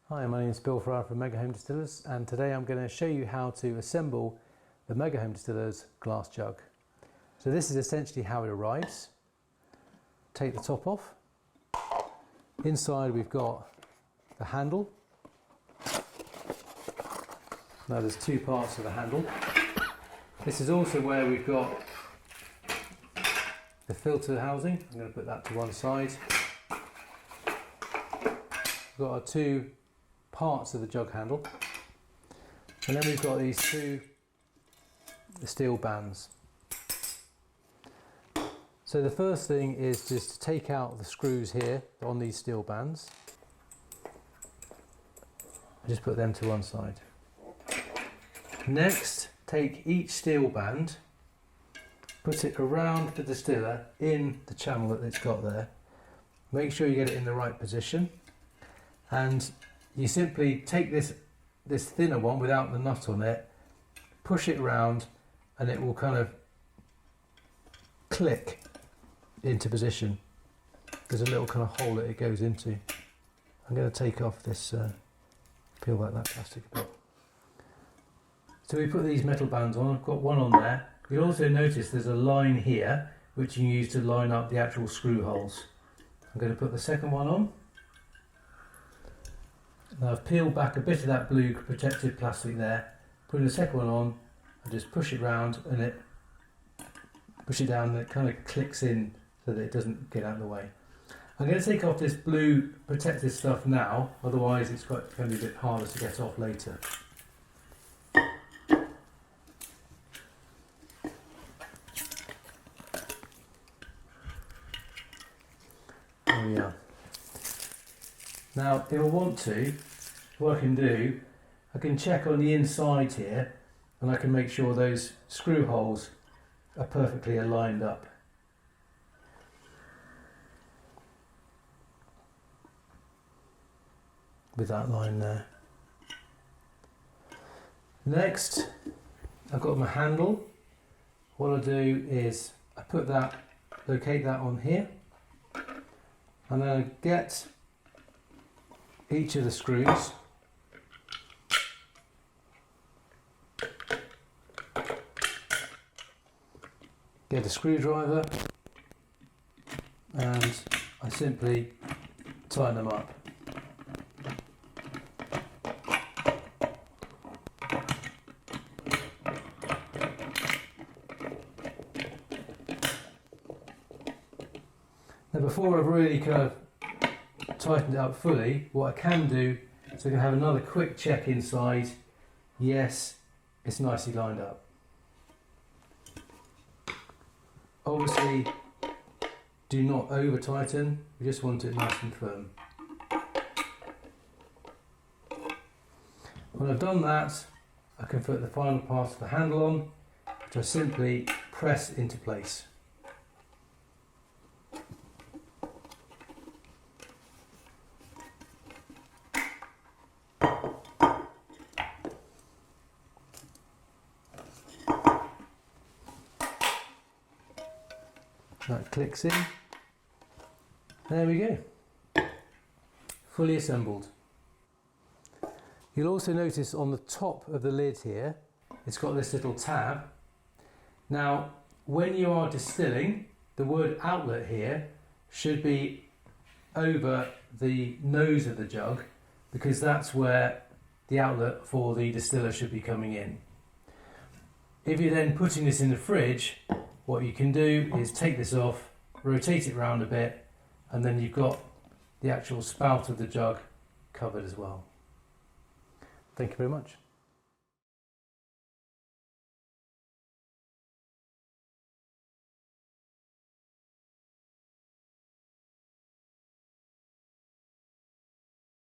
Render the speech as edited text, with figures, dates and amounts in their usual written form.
Hi, my name is Bill from Megahome Distillers, and today I'm going to show you how to assemble the Megahome Distillers glass jug. So this is essentially how it arrives. Take the top off. Inside we've got the handle. Now there's two parts of the handle. This is also where we've got the filter housing. I'm going to put that to one side. We've got our two parts of the jug handle, and then we've got these two steel bands. So the first thing is just to take out the screws here on these steel bands. Just put them to one side. Next, take each steel band, put it around the distiller in the channel that it's got there. Make sure you get it in the right position, and you simply take this thinner one without the nut on it, push it around, and it will kind of click into position. There's a little kind of hole that it goes into. I'm going to take off this, peel back that plastic a bit. So we put these metal bands on. I've got one on there. You'll also notice there's a line here which you can use to line up the actual screw holes. I'm going to put the second one on. Now I've peeled back a bit of that blue protective plastic there, putting the second one on, and just push it round, and it push it down, and it kind of clicks in so that it doesn't get out of the way. I'm going to take off this blue protective stuff now, otherwise it's going to be a bit harder to get off later. There we are. Now, if I want to, what I can do, I can check on the inside here, and I can make sure those screw holes are perfectly aligned up. With that line there. Next, I've got my handle. What I do is I put that, locate that on here, and then I get each of the screws, get a screwdriver, and I simply tighten them up. Now before I've really kind of tightened it up fully, what I can do is I can have another quick check inside. Yes, it's nicely lined up. Obviously, do not over tighten, we just want it nice and firm. When I've done that, I can put the final part of the handle on, which I simply press into place. That clicks in. There we go. Fully assembled. You'll also notice on the top of the lid here, it's got this little tab. Now, when you are distilling, the word outlet here should be over the nose of the jug, because that's where the outlet for the distiller should be coming in. If you're then putting this in the fridge, what you can do is take this off, rotate it around a bit, and then you've got the actual spout of the jug covered as well. Thank you very much.